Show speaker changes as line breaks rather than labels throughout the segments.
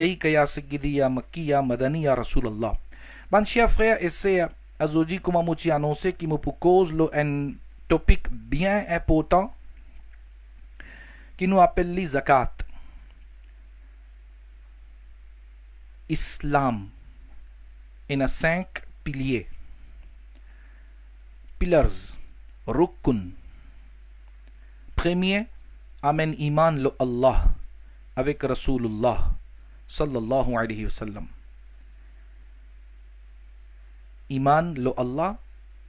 ya Sayyidi ya Makki ya Madani ya Rasulallah. Ban chers frères et sœurs, aujourd'hui comme je annoncé qui me propose un topic bien important qui nous appelle les zakat. Islam en a 5 piliers. Pillars, rukun. Premier, amen iman lo Allah avec Rasulullah sallallahu alayhi wa sallam. Iman lo Allah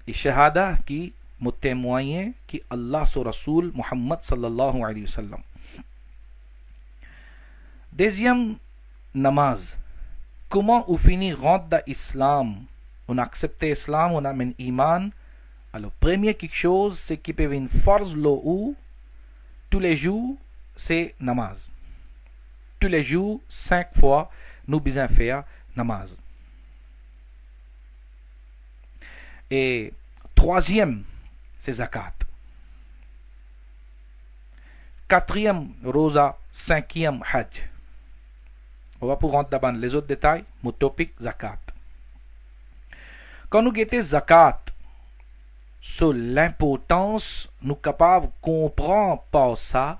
et shahada qui me témoigne que Allah so Rasul Muhammad sallallahu alayhi wa sallam. Deuxième, namaz. Comment on finit rentre dans l'islam? On accepte l'islam, on amène iman. Alors, premier quelque chose, c'est qui peut venir force lo ou tous les jours, c'est namaz. Tous les jours, 5 fois, nous besoin faire namaz. Et troisième, c'est zakat. Quatrième, rosa. Cinquième, hajj. On va pour rentrer dans les autres détails, mon topic zakat. Quand nous guettons zakat, sur l'importance, nous sommes capables de comprendre par ça,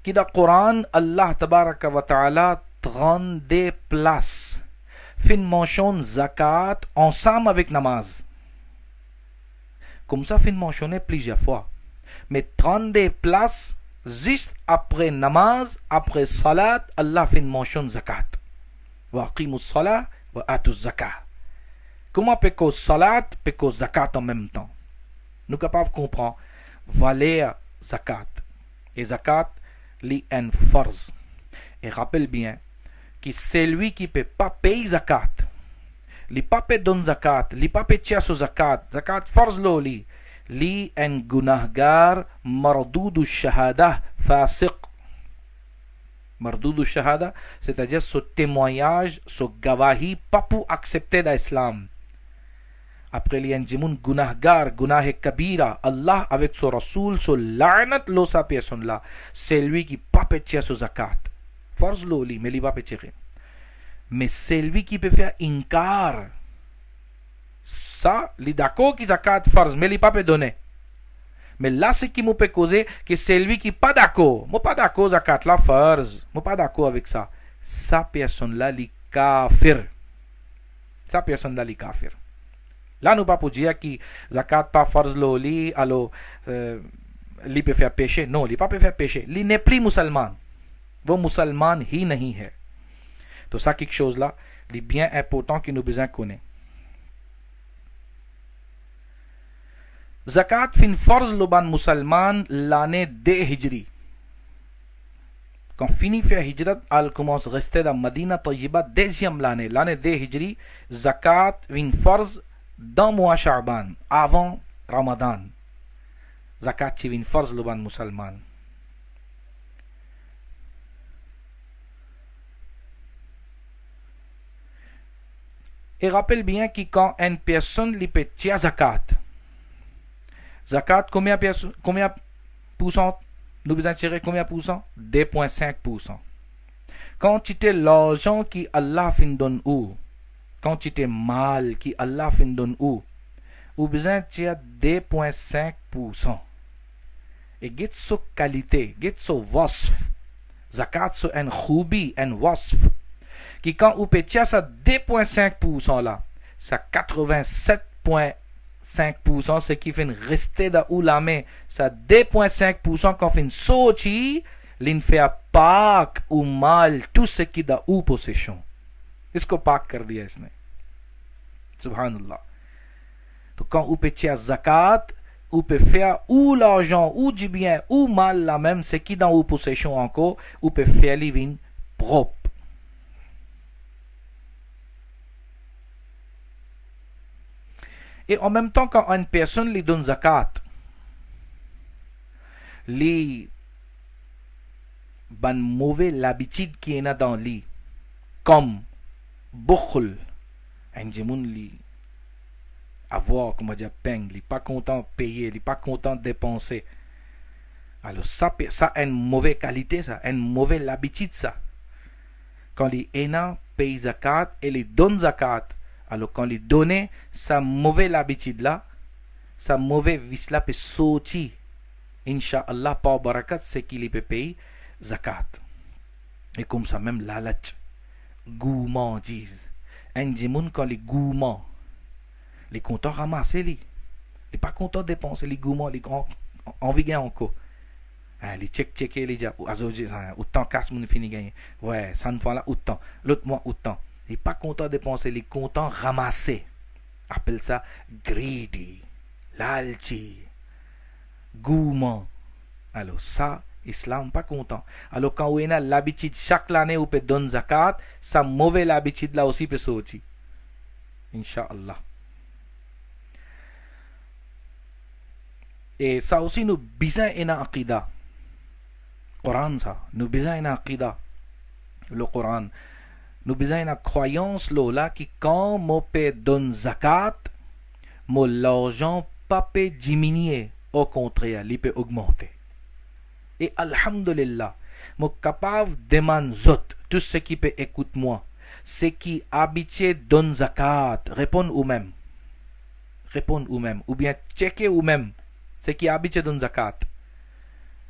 que dans le Coran, Allah tabaraka wa ta'ala 32 places, fin mentionne zakat ensemble avec namaz. Comme ça, fin mentionné plusieurs fois. Mais 32 places, juste après namaz, après salat, Allah fin mentionne zakat. Wa aqimus salat, wa atuz zakat. Comment peut-on salat, peut-on zakat en même temps? Nous sommes capables de comprendre valeur zakat. Et zakat, li en farz. Et rappelle bien que celui qui ne peut pas payer zakat, li pas peut donner zakat, li pas peut tirer zakat, zakat farz lo li en gunahgar mardoudu shahada fasiq. Mardoudu shahada, c'est-à-dire ce témoignage, ce gavahi, pas pour accepter l'islam. Après les gens gunahgar, gunah kabira, Allah avec son rasoul, son la'nat lo sa personne là, c'est lui qui pas peut tirer ce zakat. Farz lo li, mais il va pas tirer. Mais c'est lui qui peut faire inkar. Ça, il est d'accord que zakat farz, mais il pas peut donner. Mais là, ce qui me peut causer, que c'est lui qui pas d'accord. Moi pas d'accord zakat la farz. Moi pas d'accord avec ça. Sa personne là, il kafir. Sa personne là, il kafir. Là, nous pas pour dire que zakat pas farz lo li, alors il peut faire péché. Non, il pas peut faire péché. Il n'est plus musulman. वो मुसलमान ही नहीं है. तो ça quelque chose là, il est bien important que nous besoin connaître. Zakat fin farz loban musulman l'année 2 hijri. Quand fini faire hijrat, elle commence à rester dans Madina Tayyiba deuxième l'année 2 hijri, zakat fin farz dans mois Sha'ban, avant Ramadan. Zakat fin farz loban musulman. Et rappelle bien que quand une personne lui peut tirer zakat, combien pourcent? Nous besoin tirer combien pourcent? 2,5%. Quantité l'argent qui Allah fin donne où? Quantité mal qui Allah fin donne où? Ou besoin tirer 2,5%. Et get so qualité, get so wasf. Zakat so un khubi, un wasf. Qui quand on peut tirer ça 2,5% là, ça 87,5%, ce qui fait rester dans où la main, ça 2,5% quand fait sortir, l'in fait Pâques ou mal, tout ce qui est dans où possession. Est-ce que Pâques कर दिया इसने? Subhanallah. Donc quand on peut tirer zakat, on peut faire ou l'argent, ou du bien, ou mal la même, ce qui est dans où possession encore, on peut faire les vins propres. Et en même temps, quand une personne lui donne zakat, les ban mauvais l'habitude qui est dans lui, comme bukhl, un gens li avoir, comment dire, peine, il pas content de payer, il pas content de dépenser. Alors ça a une mauvaise qualité, ça, une mauvaise habitude, ça. quand les ena payent zakat et les donnent zakat, alors quand les donner, sa mauvaise habitude là, sa mauvaise vice là peut sortir. Inch'Allah, par barakat, c'est qu'il peut payer zakat. Et comme ça même, lalach, gourmandise. Un djimoun quand les gourmands, les contents ramasser les. Les pas contents de dépenser les gourmands, les envie gagner encore. Les checker les gens, autant casse mon fini gagner. Ouais, ça ne prend là autant. L'autre mois autant. Les pas contents de dépenser, les contents ramasser. Appelle ça greedy, lalchi, gourmand. Alors ça, Islam pas content. Alors quand on a l'habitude chaque année on peut donner zakat, sa mauvaise habitude là aussi peut sortir. Inch'Allah. Et ça aussi nous besoin en aqida. Coran ça, nous besoin en aqida. Le Coran. Nous besoin en croyance là qui quand mon peut donner zakat, mon l'argent pas peut diminuer, au contraire, il peut augmenter. Et alhamdulillah, moi capable de demander tout ce qui peut écouter moi, ce qui habitué donne zakat, répondre ou même, ou bien checker ou même, ce qui habitué donne zakat.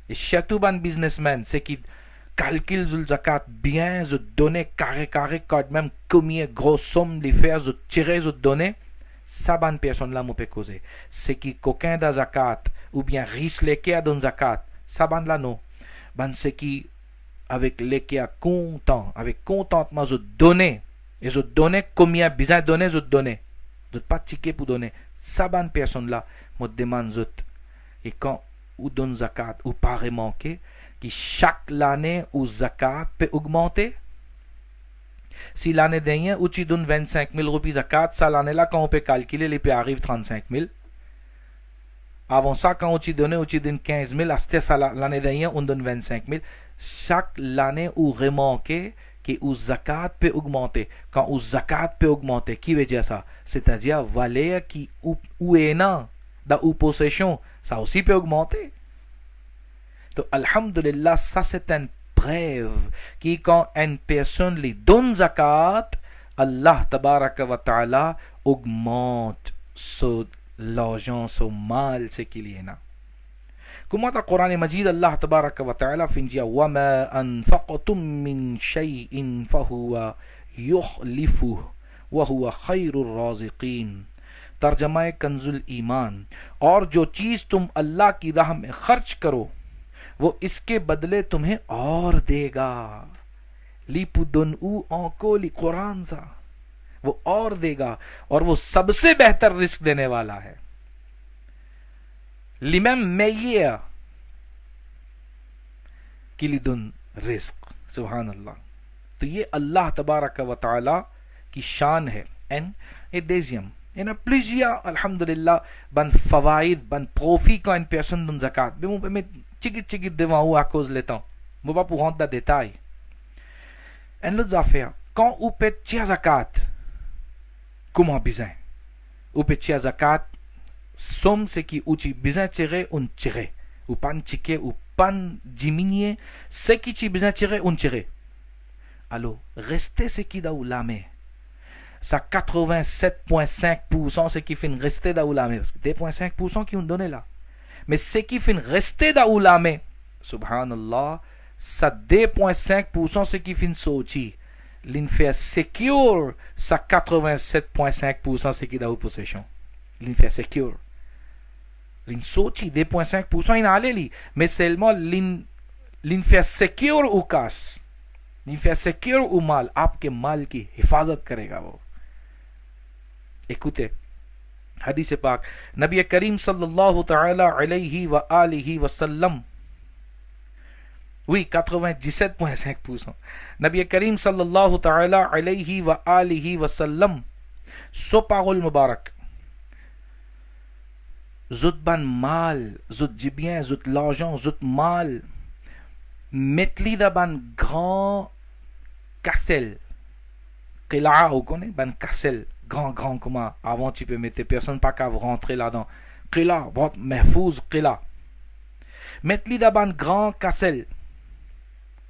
Et surtout ban businessman, ce qui calcule le zakat bien, je donne carré quand même combien grosse somme les faire, je tirer, je donner. Ça ban personne là me peut causer. Ce qui coquin da zakat ou bien risque lesquels donne zakat. Ça ban là non. Ban ce qui avec lesquels content, avec contentement je donner et je donner combien besoin donner je donner. Je pas ticket pour donner. Ça ban personne là me demande je. Et quand ou donne zakat ou pas manquer qui chaque année ou zakat peut augmenter. Si l'année dernière où tu donnes 25 000 roupies zakat, ça l'année là quand on peut calculer les peut arrive 35 000. Avant ça, quand tu donnes 15 000, à l'année dernière, on donne 25 000. Chaque année, on remarque que le zakat peut augmenter. Quand le zakat peut augmenter, qui veut dire ça? C'est-à-dire, valeur qui ou est dans la possession, ça aussi peut augmenter. Donc, alhamdulillah, ça c'est une preuve qui quand une personne les donne zakat, Allah tabaraka wa ta'ala augmente l'argent, son mal, ce qu'il y en a. Comment dans le Coran Majid, Allah tabaraka wa ta'ala finit وَمَا أَنفَقْتُم مِّن شَيْءٍ فَهُوَ يُخْلِفُهُ وَهُوَ خَيْرُ الرَّازِقِينَ. तर्जमा कंजुल ईमान. और जो चीज तुम अल्लाह की राह में खर्च करो वो इसके बदले तुम्हें और देगा. लिपुदुन उ आंको लि कुरान सा वो और देगा और वो सबसे बेहतर रिस्क देने वाला है. लिमम मेयर किलिदुन रिस्क. सुभान अल्लाह. तो ये अल्लाह तबारक व तआला की शान है. एन ए देजियम ena plusieurs alhamdulillah ban fawaid ban profit quand une personne donne zakat. Mais on peut mettre tchigit devant vous à cause le temps. On va pas pour rentrer dans les détails. Une autre affaire, quand on peut tirer zakat, comment besoin? On peut tirer zakat, somme ce qui ou tu besoin tirer, on tire. Ou pas tirer, ou pas diminuer, ce qui tu besoin tirer, on tire. Alors, restez ce qui est dans la main. Ça 87,5% ce qui fait rester dans la main. 2,5% qui ont donné là. Mais ce qui fait rester dans la main, subhanallah, ça 2,5% ce qui fait sortir. L'in fait secure, ça 87,5% ce qui est dans la possession. L'in fait secure. L'in sortir 2,5% il a allé, mais seulement l'in fait secure ou casse. L'in fait secure ou mal, आपके mal की हिफाजत करेगा वो. Écoutez, hadith pak, Nabi Karim sallallahu ta'ala alayhi wa alihi wa sallam. Oui, 97,5%. Nabi Karim sallallahu ta'ala alayhi wa alihi wa sallam. So parole mubarak. Zut ban mal, zut du bien, zut l'argent, zut mal. Metli da ban grand cassel. Qila, vous connaissez, ban cassel. Grand, comment avant tu peux mettre personne pas qu'à rentrer là-dedans. Qila, mahfouz, qila. Mettre-li d'abord grand cassel.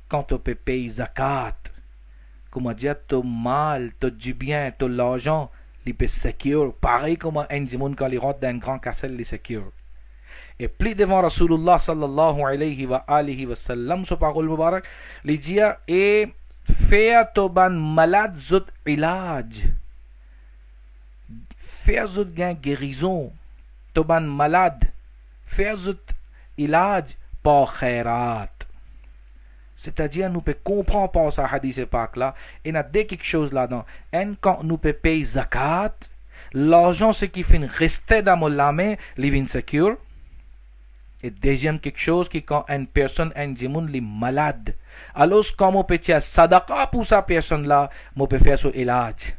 Quand on peut payer zakat, comment dire, ton mal, ton du bien, ton l'argent, il peut secure. Pareil comme un monde quand il rentre dans un grand castle, il secure. Et plus devant Rasulullah sallallahu alayhi wa sallam, sa parole mubarak, il dit, et faire ton malade zot ilaj. Faire zot gain guérison. Ton malade. Faire zot ilaj par khairat. C'est-à-dire, nous pouvons comprendre par ce hadith et par là, et nous avons quelque chose là-dedans. Et quand nous pouvons payer zakat, l'argent, ce qui fait rester dans la main, living secure. Et deuxième quelque chose, qui quand une personne, un djimoun, est malade. Alors, quand on peut faire sadaqa pour sa personne-là, on peut faire ce ilaj.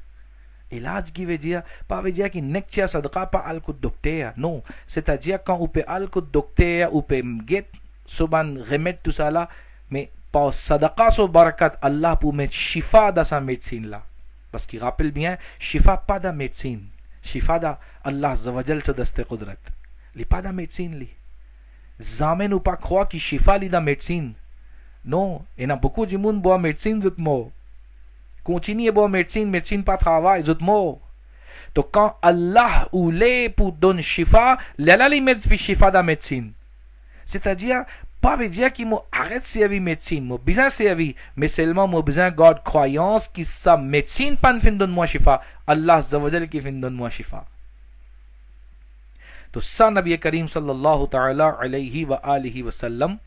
Ilaj qui veut dire, pas veut dire qu'il n'est pas sadaqa par alcool docteur. Non. C'est-à-dire, quand on peut alcool docteur, on peut get, soban remettre tout ça là, mais par sadaqa sur barakat Allah pour mettre shifa dans sa médecine là. Parce qu'il rappelle bien, shifa pas de médecine. Shifa da Allah Zawajal se daste qudrat. Il pas de médecine li. Jamais nous pas croire que shifa li da médecine. Non, il y a beaucoup de monde boit médecine zut mort. Continuez boire médecine, médecine pas travail zut mort. Donc quand Allah ou les pour donner shifa, là li met shifa da médecine. C'est-à-dire pas veut dire qu'il m'arrête de servir médecine, moi besoin servir, mais seulement moi besoin garde croyance que sa médecine pas ne fin donne moi shifa, Allah Zawajal qui fin donne moi shifa. Donc ça Nabi Karim sallallahu ta'ala alayhi wa alihi wa sallam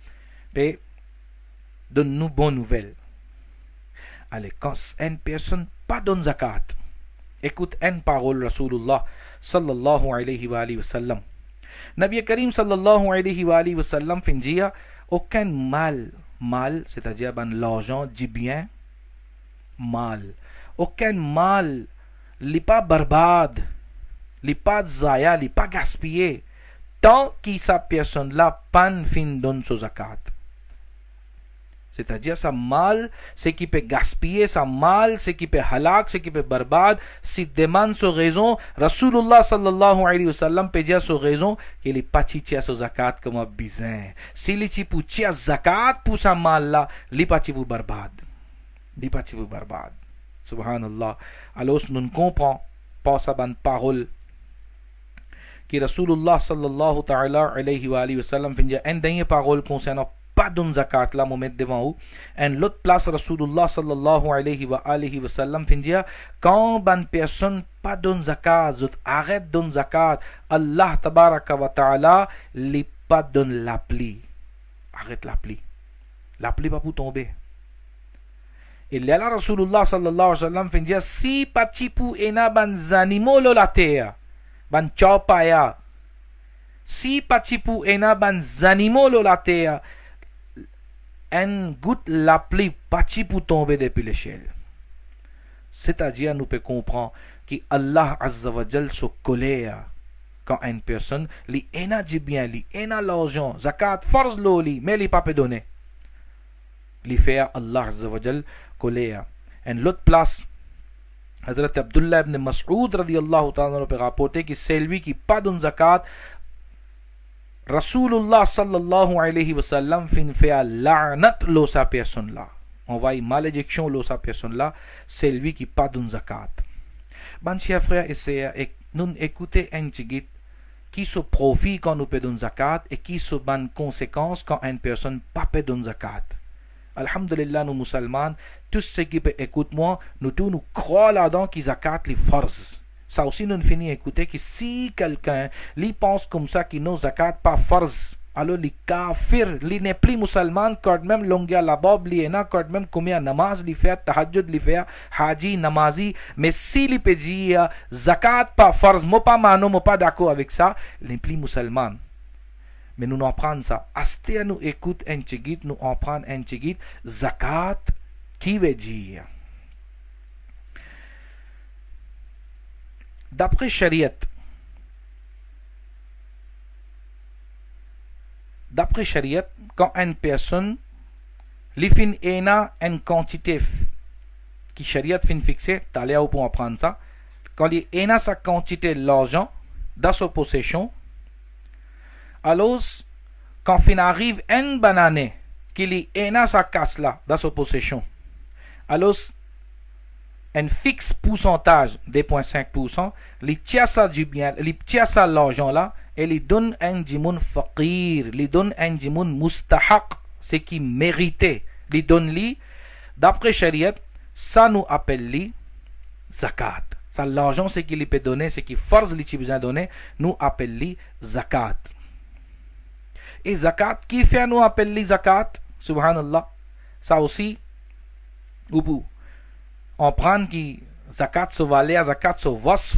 et donne nous bonne nouvelle. Allez, quand une personne pas donne zakat, écoute une parole Rasulullah sallallahu alayhi wa alihi wa sallam. Nabi Karim sallallahu alayhi wa sallam fin dire aucun mal, c'est-à-dire ben l'argent du bien, mal. Aucun mal, n'est pas barbade, n'est pas zaya, n'est pas gaspillé, tant que sa personne-là pas fin donne son zakat. C'est-à-dire, sa mal, ce qui peut gaspiller, sa mal, ce qui peut halak, ce qui peut barbade, si demande sa raison, Rasulullah sallallahu alayhi wa sallam peut dire sa raison, qu'il est pas titia sa zakat comme un bizin. S'il est pour tia zakat pour sa mal là, il est pas vous barbade. Il est pas vous barbade. Subhanallah. Alors, nous comprenons par sa bonne parole, que Rasulullah sallallahu ta'ala alayhi wa sallam fait dire une dernière parole concernant pas donne zakat là moment devant vous en l'autre place Rasulullah sallallahu alayhi wa sallam fin dire quand ban personne pas donne zakat zot arrête donne zakat Allah tabaraka wa taala li pas donne la pluie arrête la pluie pas pour tomber et là Rasulullah sallallahu alayhi wa sallam fin dire si pati pour ena ban animaux la terre ban chopaya si pati pour ena ban animaux la terre une goutte la pluie partie pour tomber depuis l'échelle. C'est-à-dire, nous pouvons comprendre que Allah Azza wa Jal se colère quand une personne li ena du bien, li ena l'argent, zakat, force l'oli, mais li pas peut donner. Li fait Allah Azza wa Jal colère. En l'autre place, Hazrat Abdullah ibn Mas'ud radiyallahu ta'ala peut rapporter que c'est lui qui pas donne zakat. Rasulullah sallallahu alayhi wa sallam fin fait la'nat lo sa personne là. On va y malédiction lo sa personne là, c'est lui qui pas donne zakat. Ban chers frères et sœurs, nous écoutez un tigit qui se profite quand nous peut donner zakat et qui se ban conséquences quand une personne pas peut donner zakat. Alhamdulillah, nous musulmans, tous ceux qui peut écouter moi, nous tous nous croient là-dedans qu'ils zakat les forces. Ça aussi, nous finissons d'écouter que si quelqu'un lui pense comme ça qu'il n'a zakat pas farz, alors les kafir, il n'est plus musulman, quand même longueur la Bible, il n'a quand même combien namaz li fait, tahajjud li fait, haji, namazi, mais si il peut dire zakat pas farz, moi pas mano, moi pas d'accord avec ça, il n'est plus musulman. Mais nous apprenons ça. Asté nous écoute un tigit, nous apprenons un tigit, zakat, qui veut dire d'après Shariat, quand une personne li fin ena une quantité qui Shariat fin fixée, t'allez au point apprendre ça, quand il ena sa quantité l'argent dans sa possession, alors quand fin arrive une banane qui li ena sa casse là dans sa possession, alors un fixe pourcentage des 0,5%, les tiasa du bien, les tiasa l'argent là, et les donne un jimoun faqir, les donne un jimoun mustahaq, ce qui méritait, les donne li, d'après Shariat, ça nous appelle li zakat. Ça l'argent, ce qu'il peut donner, ce qui force les besoin donner, nous appelle li zakat. Et zakat, qui fait nous appelle li zakat? Subhanallah. Ça aussi, ou on prend qui zakat so valeur, zakat so wasf,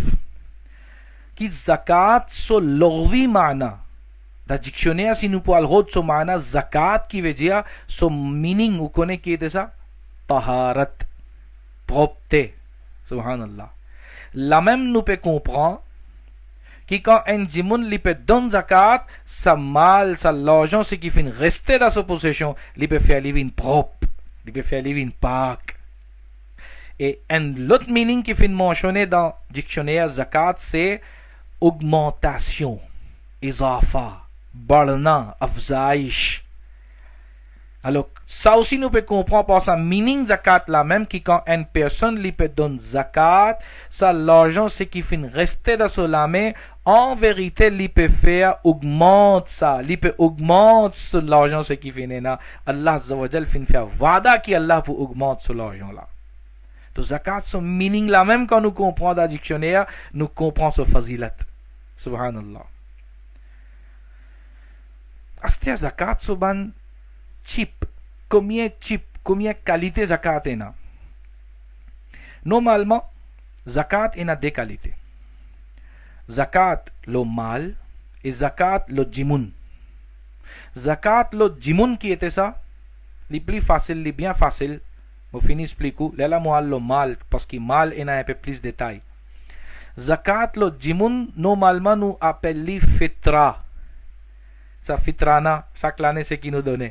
qui zakat so l'orvi mana. Dans le dictionnaire, si nous pouvons le so mana zakat, qui veut dire so meaning, vous connaissez qui est ça? Taharat, propreté. Subhanallah. La même nous peut comprendre que quand un jimoun li peut donner zakat, sa mal, sa l'argent, ce qui fait rester dans sa possession, li peut faire livre propre, li peut faire livre Pâques. Et l'autre meaning qui fait mentionné dans le dictionnaire zakat, c'est augmentation, izafa, barna, afzaish. Alors, ça aussi nous peut comprendre par ça, meaning zakat la même qui quand une personne lui peut donner zakat, ça l'argent c'est qui fait rester dans son main, en vérité lui peut faire augmente ça, lui peut augmente ce l'argent c'est qui fait là. Allah Azza wa Jal fait faire vada qui Allah pour augmenter ce l'argent là. Donc zakat son meaning la même quand nous comprenons dans le dictionnaire, nous comprenons ce fazilat. Subhanallah. Astia zakat so ban cheap, combien qualité zakat est là? Normalement, zakat est na deux qualités. Zakat le mal et zakat le jimoun. Zakat le jimoun qui était ça, le plus facile, le bien facile. Je finis expliquer. Là moi le mal parce que mal est un peu plus de détails. Zakat le jimoun normalement nous appelle li fitra. Ça fitrana chaque année c'est qui nous donne.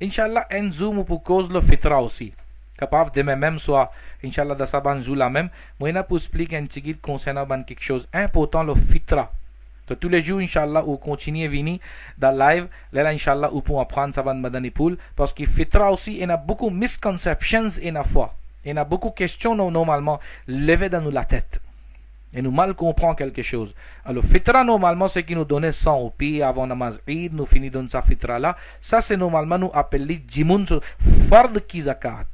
Inch'Allah, un zoom pour cause le fitra aussi. Capable de même soit, Inch'Allah, dans sa ban la même. Moi, je pour expliquer un petit guide concernant quelque chose important, le fitra. Donc, tous les jours, Inch'Allah, on continue à venir dans le live. Là, Inch'Allah, on peut apprendre sa ban madani poul. Parce que fitra aussi, il y a beaucoup de misconceptions et la foi. Il y a beaucoup de questions, normalement, levées dans nous la tête. Et nous mal comprend quelque chose. Alors, fitra, normalement, c'est qui nous donnait 100 roupies avant namaz Eid, nous finit dans sa fitra là. Ça, c'est normalement, nous appelons jimoun, fard ki zakat.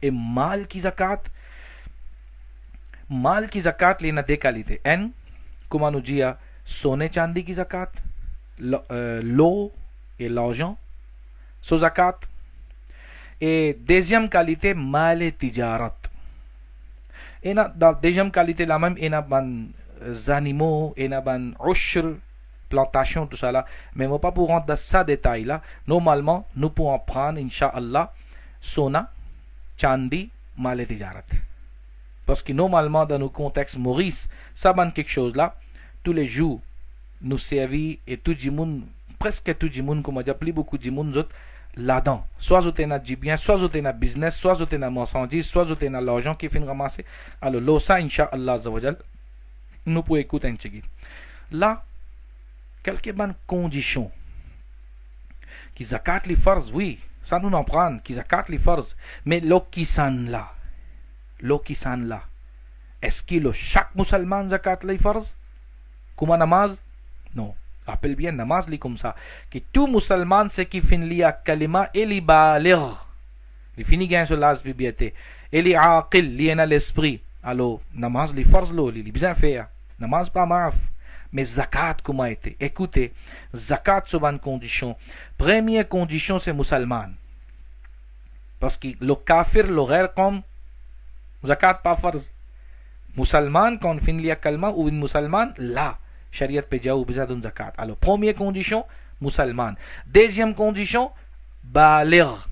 Et mal ki zakat, il y a deux qualités. Un, comment nous dit, sonne chandi ki zakat, l'eau et l'argent, so zakat. Et deuxième qualité, mal et tijarat. Et dans la deuxième qualité, la même, il y a des animaux, il y a des ushr, plantation, tout ça là. Mais moi, pas pour rentrer dans ce détail là. Normalement, nous pouvons prendre, Inch'Allah, sona, chandi, mal et tijarat. Parce que normalement, dans nos contextes Maurice, ça va quelque chose là. Tous les jours, nous servons et tout le monde, presque tout le monde, comme on dit, plus beaucoup de monde, là-dedans. Soit vous avez du bien, soit vous avez un business, soit vous avez un marchandise, soit vous avez l'argent qui finit ramasser. Alors, là, ça, Inch'Allah, nous pouvons écouter un petit guide. Là, quelques bonnes conditions. Qui zakat les farz, oui, ça nous en prend, qui zakat les farz. Mais l'eau qui s'en là, est-ce que chaque musulman zakat les farz? Comme namaz? Non. Appelle bien namaz li comme ça. Que tout musulman c'est qui finit à kalima et li balir. Il finit gain sur l'as bibiété. Et li aqil, li en a l'esprit. Alors, namaz li farz lo, li bien faire. Namaz pas maraf. Mais zakat comment été? Écoutez, zakat sur une condition. Première condition c'est musulman. Parce que le kafir l'horaire comme zakat pas farz. Musulman quand finit à kalima ou une musulman là. Shariat pe jaou besoin d'une zakat. Alors, première condition, musulman. Deuxième condition, balir.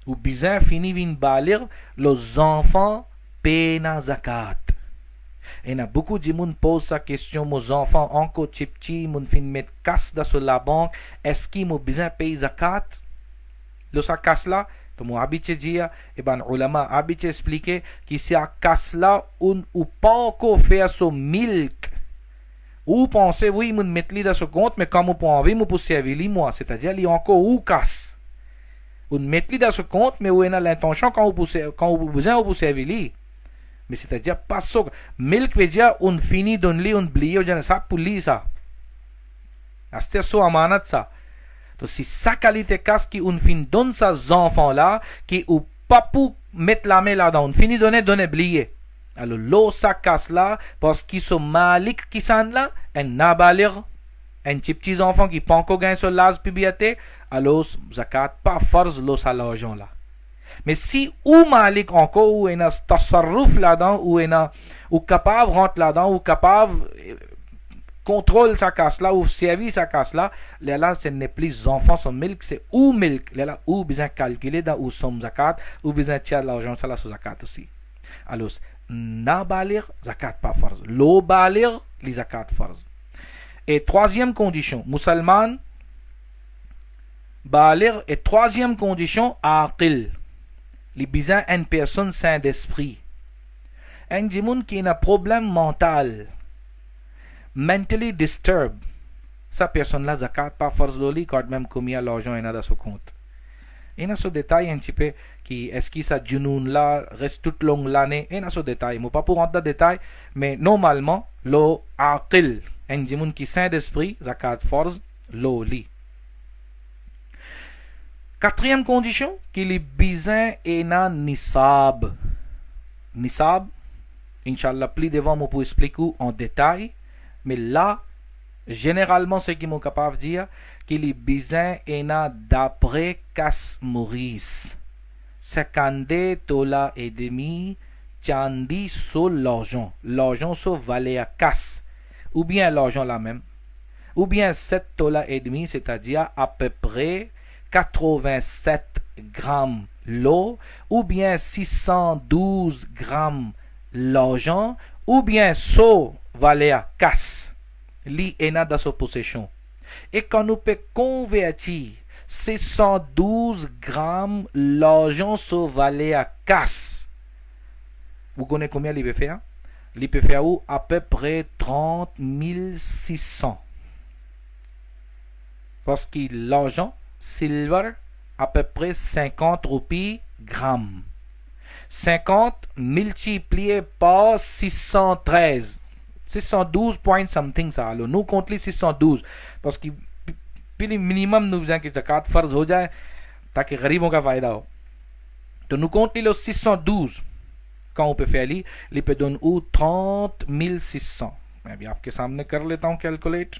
Ou besoin fini vin balir, les enfants paient na zakat. Et na beaucoup de monde pose sa question, mes enfants encore petit, mon fin mettre casse dans la banque, est-ce qu'ils m'ont besoin payer zakat? Le sa casse là, to mo habitué dire, et ben ulama habitué expliquer que si à casse là, ou pas encore faire son milk. Ou pensez, oui, mon mettre dans ce compte, mais comme on peut envie, mon pour servir moi, c'est-à-dire, il y a encore ou casse. Ou mettre dans ce compte, mais où est l'intention quand vous besoin vous servir. Mais c'est-à-dire pas ça. Milk veut dire on finit donner on blie ou bien ça pour lui ça. C'est ça amanat ça. Donc si sa qualité casse qui on finit donne ça aux enfants là qui ou pas pour mettre la main là-dedans, on finit donner blier. Alors l'eau ça casse là parce qu'ils sont malik qui sont là, un nabalir, un petit enfant qui pas encore gagné sur l'âge puberté, alors zakat pas force l'eau ça l'argent là. Mais si ou malik encore ou un tasarruf là-dedans ou capable rentre là-dedans ou capable contrôle sa casse là ou service sa casse là, là ce n'est plus enfants son milk, c'est ou milk, là ou besoin calculer dans ou somme zakat ou besoin tirer l'argent ça là sur zakat aussi. Alors na balir zakat pas farz, lo balir li zakat farz. Et troisième condition, musulman balir, et troisième condition aqil, li besoin une personne sain d'esprit, un dimoun qui a un problème mental, mentally disturbed, sa personne là zakat pas farz loli quand même combien l'argent est dans son compte. Il y a ce détail un petit peu qui est-ce que ça junoun là reste toute longue l'année. Il y a ce détail, moi pas pour rentrer dans le détail, mais normalement le aqil, un dimoun qui saint d'esprit zakat farz loli. Quatrième condition, qu'il est besoin et na nisab. Nisab, Inch'Allah, plus devant, moi pour expliquer en détail. Mais là, généralement, ce qui est capable de dire, qu'il est besoin et na d'après Kas Maurice. 52 dollars et demi, chandi sur l'argent. L'argent sur valait à casse. Ou bien l'argent là même. Ou bien 7 dollars et demi, c'est-à-dire à peu près 87 grammes l'eau, ou bien 612 grammes l'argent, ou bien so valait à casse. Li est dans sa possession. Et quand nous peut convertir 612 grammes l'argent so valait à casse, vous connaissez combien il peut faire? Il peut faire à peu près 30 600. Parce que l'argent silver à peu près 50 roupies grammes. 50 multiplié par 613. 612 point something ça. Alors nous comptons les 612 parce que puis le minimum nous besoin que zakat farz हो जाए ताकि गरीबों का फायदा हो. तो nous comptons les 612 quand on peut faire les peut donner ou 30 600. मैं भी आपके सामने कर लेता हूँ कैलकुलेट.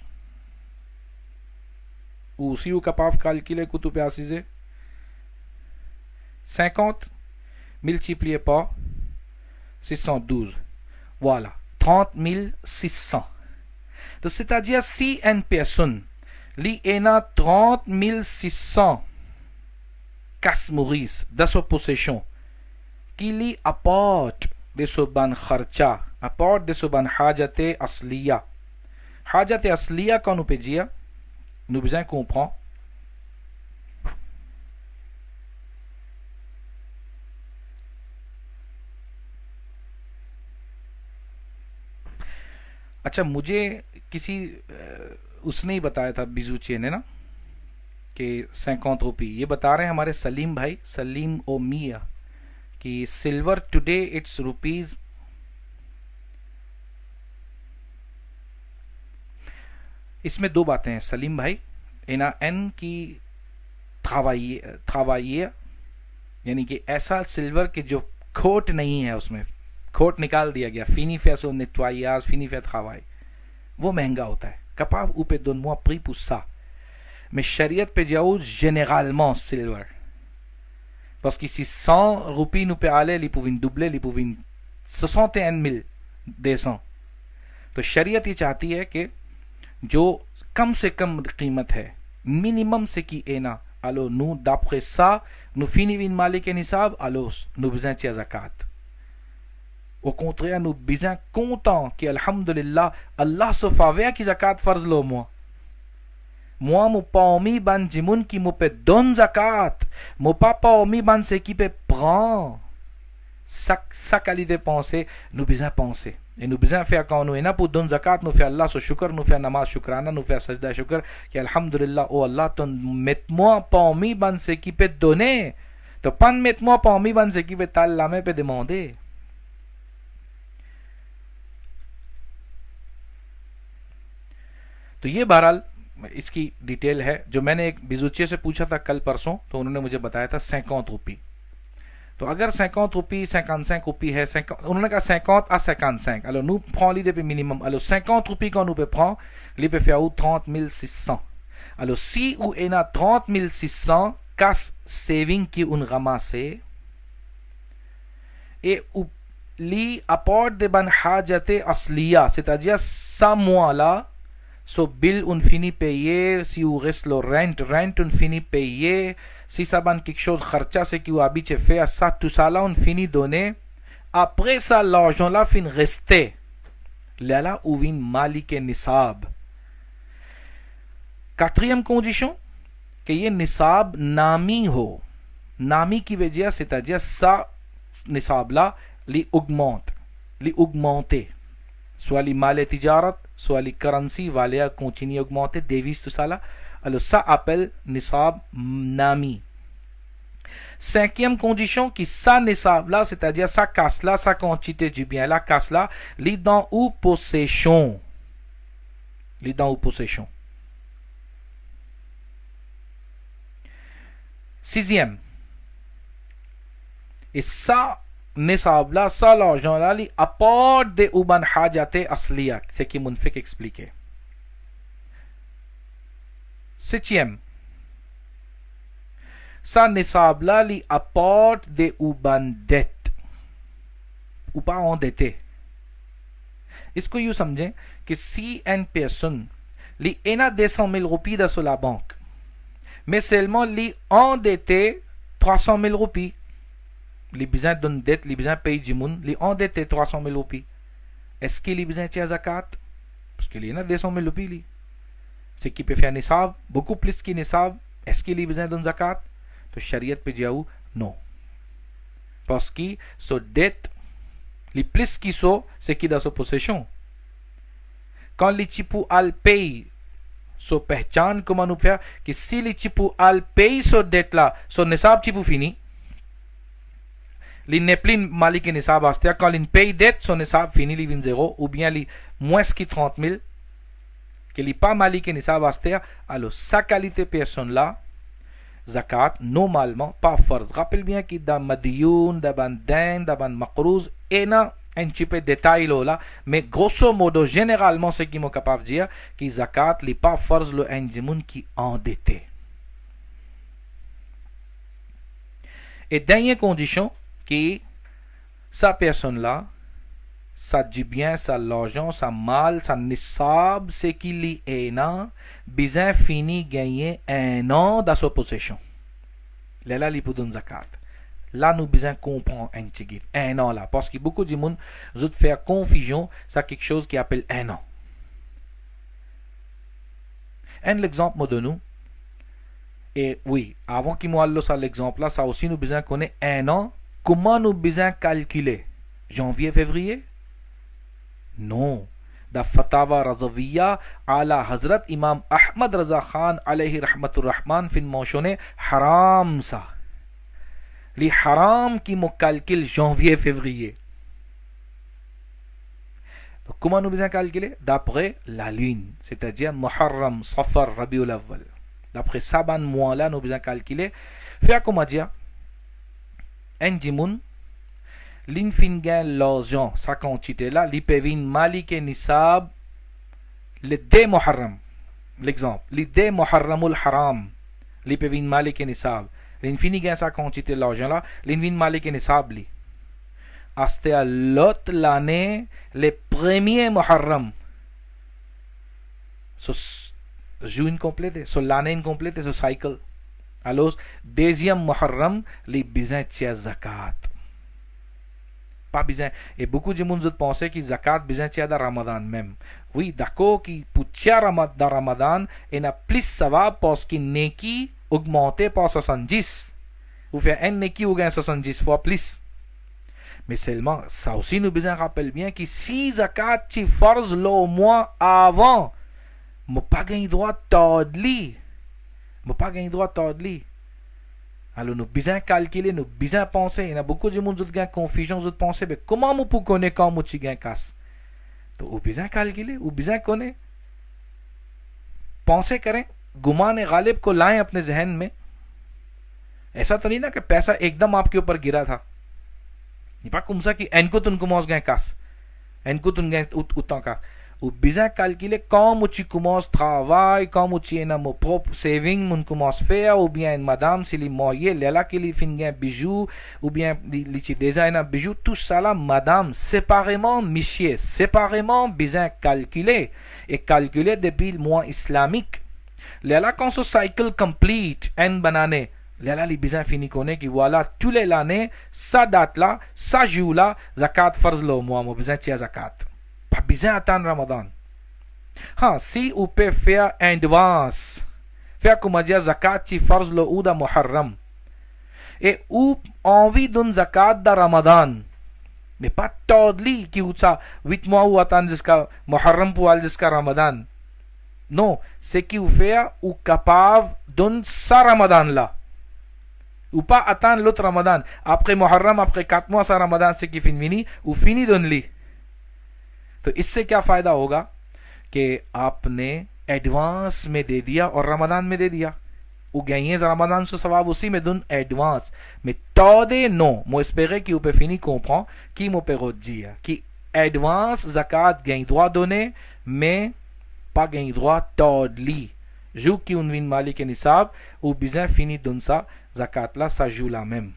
उसी capable calculer que tu peux assiser 50 multiplié par 612, voilà 30 600. Donc c'est-à-dire si une personne li a 30 600 Kas Maurice dans sa possession qui lui apporte de ce ban kharcha, apporte de ce ban hajate asliya. Hajate asliya quand on peut dire nous besoin comprendre अच्छा मुझे किसी उसने ही बताया था बिजुचे ने ना कि 50 रुपये ये बता रहे हैं हमारे सलीम भाई सलीम ओ मिया कि सिल्वर टुडे इट्स रुपीज इसमें दो बातें हैं सलीम भाई एना एन की थावाइये यानी कि ऐसा सिल्वर के जो खोट नहीं है उसमें खोट निकाल दिया गया फिनी फैसो नेटवाइयाज फिनी फैत खावाई वो महंगा होता है कपाव ऊपे दोनों प्री पुस्सा mais शरीयत पे जाओ généralement silver parce que si 100 roupies nous peut aller ils pouvaient doubler ils pouvaient 61 200 तो शरीयत ये चाहती है कि जो कम से कम कीमत है मिनिमम से की एना alors nous d'après ça nous finissons malik et nisab alors nous besoin de zakat. Au contraire nous besoin content que alhamdulillah Allah se faveur qui zakat farz lo moi mon parmi ban jimoun qui me peut donne zakat mon pas parmi ban ce qui peut prend sa qualité de pensée, nous besoin penser. Et nous besoin faire quand nous est pour donner zakat, nous faire Allah sur shukr, nous faire namaz shukrana, nous faire sajda shukr, qui alhamdulillah, oh Allah, mets-moi parmi ban ce qui peut donner. तो pan mets-moi parmi ban ce qui peut t'Allah में पे demander. तो ये बहरहाल इसकी डिटेल है जो मैंने एक बिजुचे से पूछा था कल परसों, तो उन्होंने मुझे बताया था 50 रुपये. तो अगर 50 रुपये 55 रुपये है, उन्होंने कहा 50 à 55. Alors nous prend l'idée de minimum. Alors 50 rupies quand nous peut prendre, il peut faire 30 600. Alors si ou on a 30 600 casse saving qui on ramasse et ou li apporte de ban hajate asliya, c'est-à-dire ça mois là, so bill on finit payer, si ou reste le rent on finit payer, si ça ban quelque chose kharcha c'est qui ou habite fait ça, tout ça là on finit donner. Après ça l'argent là fin rester là où vient malik et nisab. Quatrième condition, que ये निसाब नामी हो. नामी की वजह c'est-à-dire ça निसाब là li augmente, soit li mal tijarat, soit li currency valeur continue augmenter, devise tout ça là. Alors ça appelle nisab nami. Cinquième condition, qui ça nisab là, c'est-à-dire ça casse là, sa quantité du bien là, casse là, li dans ou possession. Sixième, et ça nisab là, ça l'argent là, li apporte de uban hajate asliya, ce qui m'en fait expliquer. Septième, ça nisab là, li apporte de uban dette ou pas endetté. इसको यूं समझें कि si une personne li ena 200 000 rupies dans la banque, mais seulement li endetté 300 000 rupies, li besoin d'une dette, li besoin payer du monde, li endetté 300 000 rupies, est-ce qu'il li besoin de zakat? Parce qu'il y en a 200 000 rupies li. Ce qui peut faire nisab, beaucoup plus que nisab, est-ce qu'il li besoin d'une zakat? तो शरीयत पे जाऊ no, parce que so dette li plus qui so c'est qui dans sa possession. Quand li chipu al pay, so पहचान comment nous faire que si li chipu al pay so dette là, so nisab chipu fini, li ne plus malik nisab astia, quand li pay dette so nisab fini, li vin zéro, ou bien li moins que 30 000 que li pas malik nisab astia, alors sa qualité personne là zakat normalement pas farz. Rappelle bien que dans madioun, dans dain, dans maqrouz, et na un petit peu de détail là, mais grosso modo généralement ce qui m'est capable de dire que zakat n'est pas farz le indimun qui endetté. Et dernière condition que sa personne là, ça du bien, ça l'argent, ça mal, ça nisab, c'est qu'il y est na, besoin fini gagner un an dans sa possession. Là, il peut donner zakat. Là, nous besoin comprendre un petit un an là, parce que beaucoup de monde veut faire confusion, ça quelque chose qui appelle un an. Un exemple me donne nous. Et oui, avant qu'il m'aille ça l'exemple là, ça aussi nous besoin connaître un an. Comment nous besoin calculer? Janvier, février? Non. Da Fatawa Razaviya ala Hazrat Imam Ahmad Raza Khan alayhi rahmatur rahman fin mentionné haram ça. Les haram qui me calcule janvier février. Donc comment nous besoin calculer? D'après la lune, c'est-à-dire Muharram, Safar, Rabiul Awwal. D'après ça ban mois là nous besoin calculer. Faire comment dire? Un dimoun l'infingin l'argent, sa quantité là, l'ipevin malik et nisab, le dé muharram, l'exemple, le dé muharramul haram, l'ipevin malik et nisab, l'infingin sa quantité l'argent là, l'infingin malik et nisab li. Aste à l'autre l'année, le premier muharram, so juin complète, so l'année incomplète, so cycle. Alors, deuxième muharram, les besoins de zakat. Pas besoin. Et beaucoup de monde pensent que zakat besoin de dans Ramadan même. Oui, d'accord, qui pour dans Ramadan, il a plus ça va parce que neki augmenté par 70. Ou faire un neki ou gain 70 fois plus. Mais seulement, ça aussi nous besoin rappelle bien que si zakat tu force le mois avant, je pas gagné droit tordli. Je pas gagné droit tordli. Alors nous besoin calculer, nous besoin penser. Il y a beaucoup de gens qui ont confusion, qui pensent, mais comment je peux connaître quand je gagne casse? Donc, vous besoin calculer, vous besoin connaître. Pensez करें, गुमान गालिब को लाएं अपने जहन में. ऐसा तो नहीं ना कि पैसा एकदम आपके ऊपर गिरा था. नहीं पा कुमसा कि एनको तुनको मौज गए कास, एनको तुन गए उतना कास. O bizan calculer como tu commences travail, como tu es dans mon propre saving, mon commence faire, ou bien madame, si les moyens, là qui les fin un bijou, ou bien les design un bijou, tout ça là, madame, séparément, monsieur, séparément, bizan calculer, et calculer depuis le mois islamique. Là quand ce cycle complete, en banane, là les bizan fini connaît que voilà, tous les l'année, ça date là, ça jour là, zakat farz lo mois, mo bizan tia zakat. Pas besoin d'attendre Ramadan. Si vous pouvez faire en avance, faire comme dire zakat qui farz le ou da Muharram, et ou envie d'une zakat da Ramadan, mais pas tordli qui ou ça 8 mois ou attendre jusqu'à Muharram pour aller jusqu'à Ramadan. Non, c'est qui vous fait ou capable d'un sa Ramadan là. Ou pas attendre l'autre Ramadan. Après Muharram, après 4 mois, sa Ramadan c'est qui fini, ou fini d'un lit. तो इससे क्या फायदा होगा कि आपने एडवांस में दे दिया और रमजान में दे दिया. O ganhei Ramadan se savabu aussi me donne advance. Mais tode non. Moi espérer que vous pouvez finir comprendre qui me peut dire qui advance zakat gagne droit donné mais pas gagne droit tode li. Jou qui on vient malik et nisab ou bien fini donne ça zakat là ça joue la même.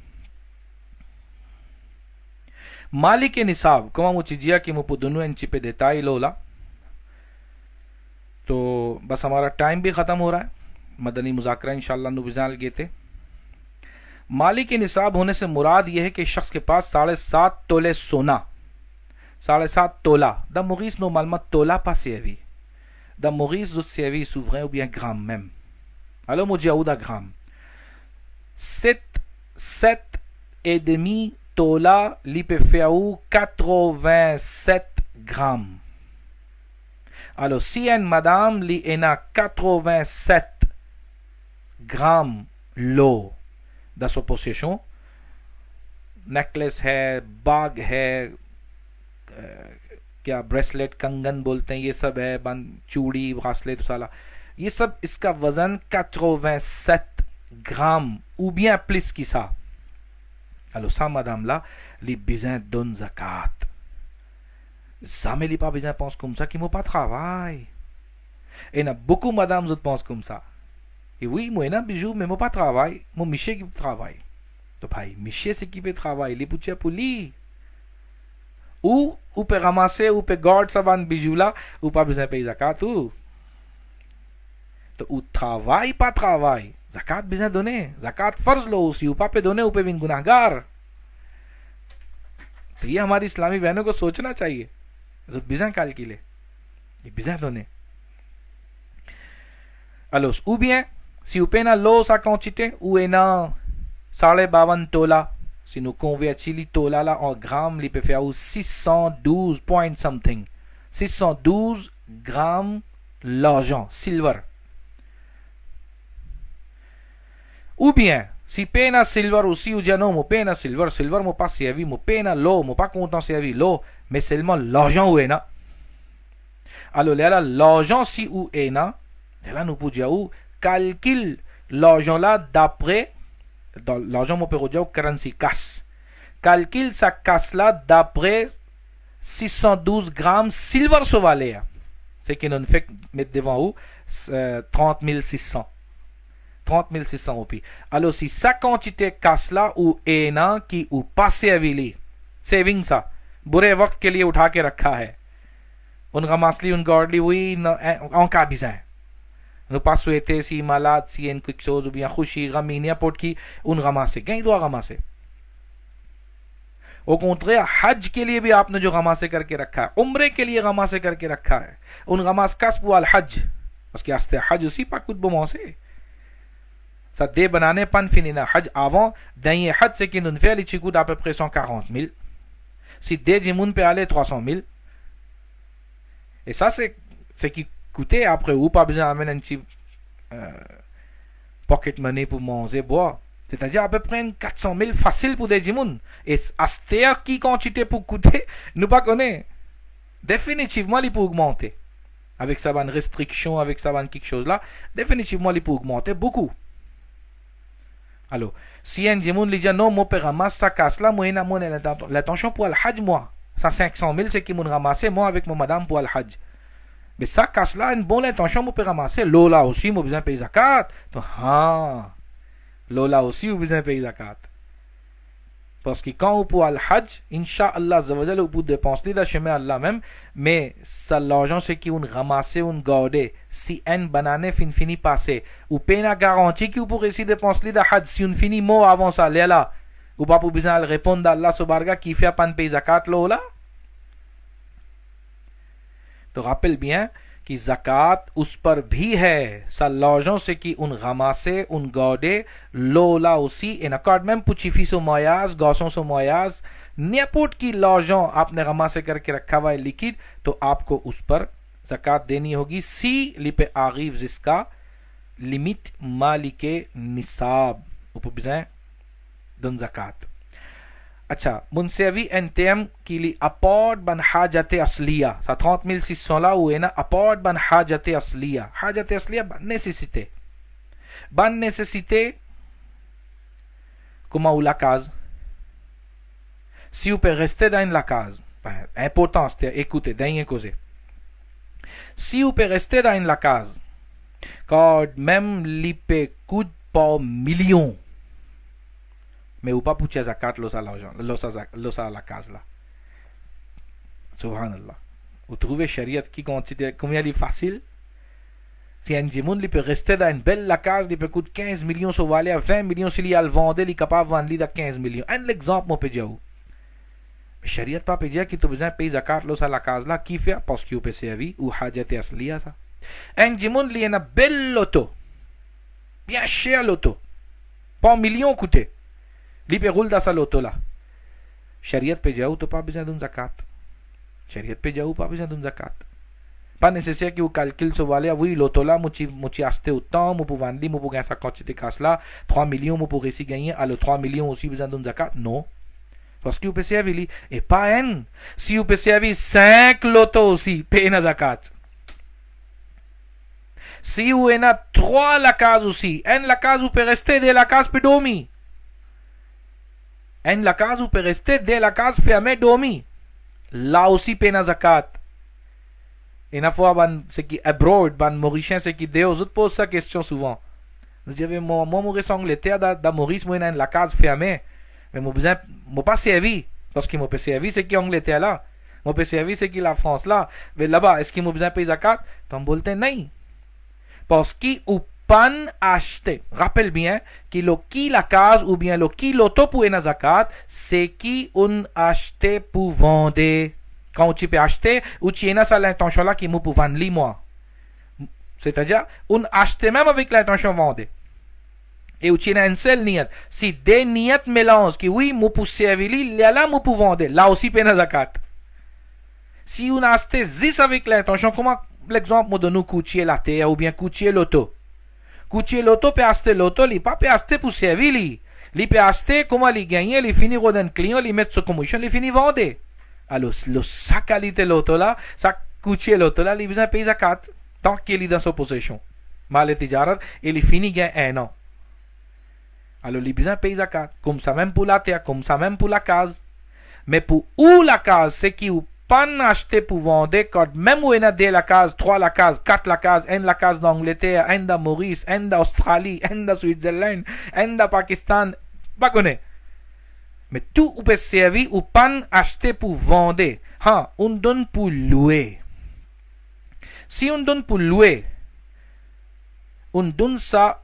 Malik et Nisab, comment मुझे दिया कि मुझे दोनों इंची पे देता ही लोला. तो बस हमारा टाइम भी ख़त्म हो रहा है. मदनी मुज़ाकरा इंशाल्लाह नुबिजाल गए थे. मालिक के निसाब होने से मुराद यह है कि शख्स के पास 7.5 तोले सोना, 7.5 तोला. Da Maurice normalement tola pas servi. Da Maurice doit servir souverain ou bien gramme même. Alors मुझे आउदा gramme. 7 et demi tola li peut faire 87 grammes. Alors si une madame li a 87 grammes l'eau dans sa possession, necklace है, बाग है, क्या ब्रेसलेट कंगन बोलते हैं, ये सब है, चूड़ी ब्रासलेट साला, ये सब इसका वजन 87 grammes ou bien plus que ça. Alors ça madame là, les besoins donnent zakat. Ça mais les pas besoin pensent comme ça, qui m'ont pas travail. Et il y a beaucoup de madame qui pensent comme ça. Et oui, moi j'ai un bijou mais moi pas travail, mon monsieur qui travaille. Donc भाई, monsieur c'est qui peut travailler, les poutiers pour lui. Ou peut ramasser, ou peut garder ça van bijou là, ou pas besoin payer zakat ou. तो ou travail pas travail, zakat besoin donner, zakat फर्ज लो aussi, ou pas पे donner, ou पे बिन गुनाहगार. तो ये हमारी इस्लामी बहनों को सोचना चाहिए. तो besoin calculer, ये besoin donner. Alors ou bien si vous payez l'eau sa quantité ou est na 52 tola, si nous convertissons les tola là en grammes, il peut faire 612 point something, 612 grammes l'argent silver. Ou bien, si pena silver aussi, ou bien non, mon pena silver, silver mon pas servi, mon pena l'eau, mon pas content servi l'eau, mais seulement l'argent où est là. Alors là, l'argent si où est là, là nous pouvons dire où, calcule l'argent là d'après, l'argent mon peut dire currency casse. Calcule sa casse là d'après 612 grammes silver sauvalé. C'est qui nous fait mettre devant où 30 600. 30 600 roupies. Alors si sa quantité casse là ou est ना कि ou pas servi saving सा बुरे वक्त के लिए उठा के रखा है, उनका मासली उन गॉडली हुई उनका बिज़ां no passouete si malade si en quelque chose ou bien खुशी गमी n'importe qui उन गमा से कहीं दुआ गमा से. au contraire हज के लिए भी आपने जो गमा से करके रखा है, उम्रे के लिए गमा से करके रखा है, उन गमा से कस्ब वाल हज parce que hasta haj aussi pas coup de bon c'est ça dé banane pan finina haj avant dernier haj c'est qui nous fait les chigouds d'à peu près 140 000 Si des gens peut aller 300 000, et ça c'est ce qui coûtait après, ou pas besoin d'amener un petit pocket money pour manger, boire. C'est-à-dire à peu près 400 000 facile pour des gens. Et à cette qui quantité pour coûter, nous pas connaît. Définitivement, il peut augmenter. Avec ça, une restriction, avec ça, quelque chose là, définitivement, il peut augmenter beaucoup. Alors, si un gens lui dit non, mon père ramasse sa casse là, moi, l'attention pour le hajj, moi. Ça 500 000, c'est qui m'ont ramassé, moi, avec mon madame pour le hajj. Mais ça casse là, une bonne intention, mon père ramasser. L'eau là aussi, moi, besoin de payer zakat. Donc, l'eau là aussi, vous besoin de payer zakat. Parce que quand vous pouvez le hajj, Inch'Allah, vous pouvez dépenser dans le chemin Allah même, mais ça l'argent c'est qui on ramasse, on garde. Si un banane fini passer, ou paye la garantie que vous pourrez essayer de dépenser dans le hajj, si on finit mot avant ça, là, ou pas pour besoin de répondre à Allah Subhanahu qui fait pas de payer zakat l'eau là. तो rappelle bien कि zakat उस पर भी है ça l'argent c'est qui on ramasse on garde l'eau là aussi et n'accorde même pour chifi so moyaz garçon so moyaz n'importe qui l'argent आपने ramassé करके रखा हुआ है लिक्विड तो आपको उस पर zakat देनी होगी si लिपे arrive jusqu'à limite malike nisab ऊपर besoin d'un zakat अच्छा मुनसेवी en terme qu'il y apporte ban hajate asliya ça 30 600 là où est na apporte ban hajate asliya ban nécessité comment ou la case si vous pouvez rester dans la case important c'est écoutez dernier cause si vous pouvez rester dans la case car même l'ip coûte par millions mais ou pas pour tirer zakat los à l'argent los à la case là subhanallah vous trouvez shariat qui considère combien il est facile si un jimoun il peut rester dans une belle la case il peut coûter 15 millions sur valer 20 millions s'il y a le vendre il est capable de vendre à 15 millions un exemple mon peut dire mais shariat pas peut dire qu'il tu besoin payer zakat los à la case là qui fait parce qu'il peut servir ou hajat asliya ça un jimoun il y a une belle loto bien cher loto pas millions coûté li पे roule dans sa loto là शरीयत पे जाओ तो pas besoin d'une zakat शरीयत पे जाओ pas besoin d'une zakat pas nécessaire que vous calculez sur valeur oui loto là muchi acheter autant mu pour vendre mu pour gagner sa quantité casse là 3 millions mu pour réussir gagner alors 3 millions aussi besoin d'une zakat non parce que vous pouvez servir et pas un si vous pouvez servir 5 loto aussi payer na zakat si vous en a 3 la case aussi un la case vous pouvez rester de la case peut dormir en la case vous pouvez rester dès la case fermée dormir là aussi paye na zakat et na fois ban ce qui abroad ban mauricien ce qui des autres pose sa question souvent je dis moi Maurice Angleterre da Maurice moi en la case fermée mais moi besoin moi pas servi parce que moi peut servir c'est qui Angleterre là moi peut servir c'est qui la France là mais là-bas est-ce qu'il moi besoin payer zakat comme bolte non parce que ou pan acheter. Rappelle bien que le qui la case ou bien le qui l'auto pour une zakat, c'est qui on acheter pour vendre. Quand tu peux acheter, ou tu as ça l'intention là qui m'a pour vendre moi. C'est-à-dire, on acheter même avec l'intention de vendre. Et où tu as une seule niette. Si des niettes mélangent, qui oui, moi pour servir, là, moi pour vendre. Là aussi, paye une zakat. Si on a acheté 10 avec l'intention, comment l'exemple me donne coûtier la terre ou bien coûtier l'auto. Coûtier l'auto peut acheter l'auto, il pas peut acheter pour servir lui. Il peut acheter comment il gagne, il finit au d'un client, il met sur commission, il finit vendre. Alors sa qualité l'auto là, sa coûtier l'auto là, il besoin payer zakat tant qu'il est dans sa possession. Mal tijarat, il finit gagne 1 an. Alors il besoin payer zakat, comme ça même pour la terre, comme ça même pour la case. Mais pour où la case, c'est qui ou pas acheter pour vendre, quand même où il y a 2 la case, 3 la case, 4 la case, 1 la case d'Angleterre, 1 de Maurice, 1 d'Australie, 1 de Switzerland, 1 de Pakistan, pas connaît. Mais tout ou peut servir ou pas acheter pour vendre. On donne pour louer. Si on donne pour louer, on donne ça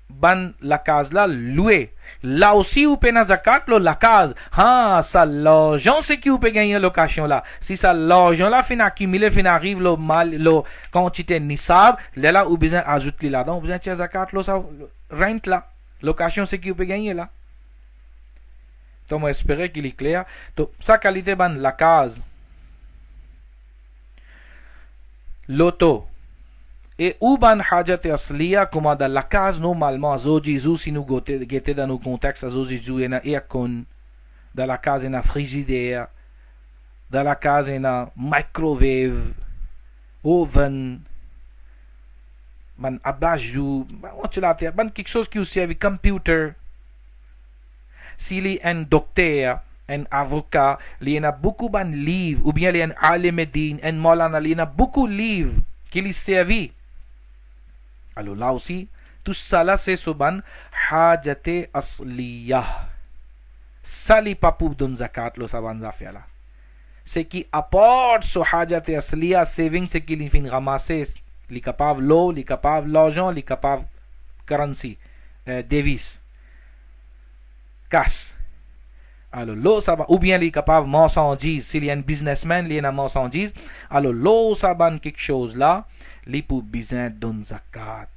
ban la case là loué là aussi ou paye na zakat la case ça l'argent c'est qui ou peut gagner location là si ça l'argent là fin accumuler fin arrive le mal le quantité nisab là ou besoin ajouter là donc besoin tirer zakat là ça rent là location c'est qui ou peut gagner là तो मैं espérer qu'il est clair. तो sa qualité ban la case loto e ou ban hajat asliya kuma da la case normalement azoji zu si nous gete dans nos contextes azoji zu ena aircon da la case ena frigidaire da la case ena microwave oven ban abajou ban quelque chose qui aussi avec computer s'il y a un docteur un avocat il y a beaucoup ban livres ou bien il y a un alimedin un molana il y a beaucoup de livres qui les servent alors là aussi tout ça là c'est soban hajate asliyah sali papu don zakat lo saban zafia là c'est qui apporte so hajate asliyah saving c'est qui fin ramasser li capable l'eau li capable l'argent li capable currency devise cash alors l'eau ça va ou bien li capable marchandise s'il y a un businessman li na marchandise alors l'eau ça ban quelque chose là li pour besoin don zakat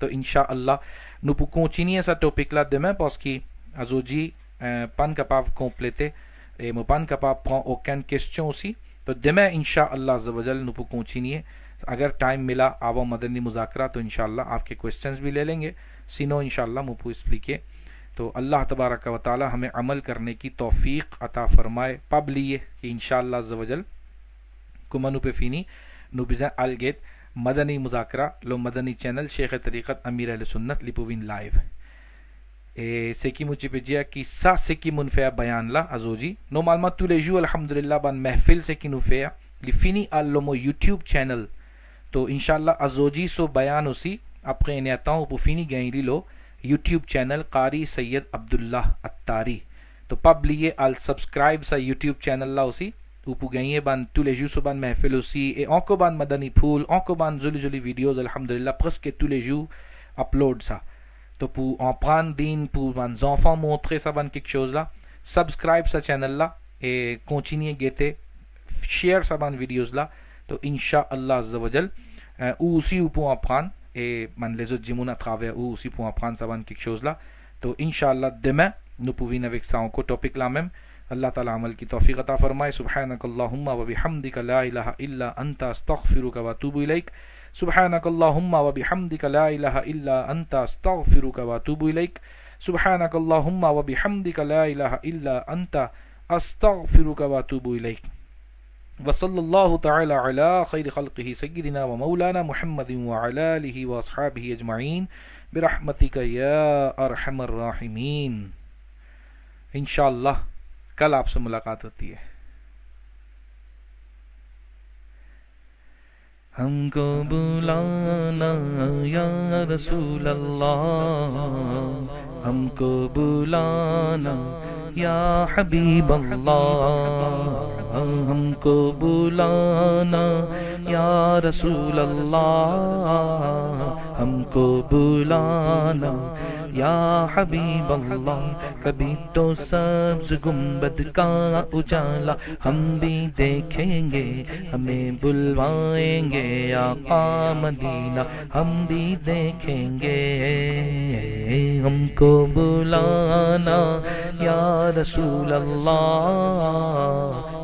तो इंशाअल्लाह nous pour continuer ce topic là demain parce que aujourd'hui pas capable compléter et moi pas capable prendre aucune question aussi तो demain इंशाअल्लाह ज़वजल nous pour continuer अगर टाइम मिला avant मदनी मुज़ाकरा तो इंशाअल्लाह आपके क्वेश्चंस भी ले लेंगे सिनो इंशाअल्लाह मैं pour expliquer तो अल्लाह तबारक व तआला हमें अमल करने की तौफीक अता फरमाए पबलिए कि इंशाअल्लाह ज़वजल कुमनु पे फीनी नुबिजा अलगेट मदनी मुज़ाकरा लो मदनी चैनल शेख तरीक़त अमीर अहले सुन्नत लिपुविन live e seki muci pejia ki sa seki mun fea bayan la azoji normalement tous les jours alhamdulillah ban mahfil seki nu fea li fini allomo YouTube channel to inshallah azoji so bayan aussi après un temps pour fini gain lo YouTube channel Qari Sayyid Abdullah Attari to publier al subscribe sa YouTube channel la aussi pour gagner ban tous les jours ban mahfil aussi et encore ban madani pool encore ban joli vidéos alhamdulillah presque tous les jours upload ça तो pour en prendre din pour mes enfants montrer ça ban quelque chose là subscribe sa channel là et continuer guetter share sa ban videos là तो इंशाअल्लाह अज़्ज़ा वजल aussi pour apprendre et man les autres jimoun à travers aussi pour apprendre ça ban quelque chose là तो इंशाअल्लाह demain nous pouvons avec ça encore topic là même अल्लाह ताला अमल की तौफीक अता फरमाए सुब्हानकल्लाहुम्मा व बिहम्दिका ला इलाहा इल्ला अंता अस्तगफिरुका व अतूबु इलैक सुब्हानकल्लाहुम्मा व बिहम्दिका ला इलाहा इल्ला अंता अस्तगफिरुका व अतूबु इलैक सुब्हानकल्लाहुम्मा व बिहम्दिका ला इलाहा इल्ला अंता अस्तगफिरुका व अतूबु इलैक व सल्लल्लाहु तआला अला खैर खल्क़िही सय्यिदिना व मौलाना मुहम्मदिन व अला आलिहि व अस्हाबिहि अजमईन बिरहमतिका या अरहमर राहिमीन इंशाअल्लाह कल आपसे मुलाकात होती है हमको बुलाना या रसूल अल्लाह हमको बुलाना या हबीब अल्लाह हमको बुलाना या रसूल अल्लाह हमको बुलाना या हबीब अल्लाह कभी तो सब्ज़ गुंबद का उजाला हम भी देखेंगे हमें बुलवाएंगे आका मदीना हम भी देखेंगे हमको बुलाना या रसूल अल्लाह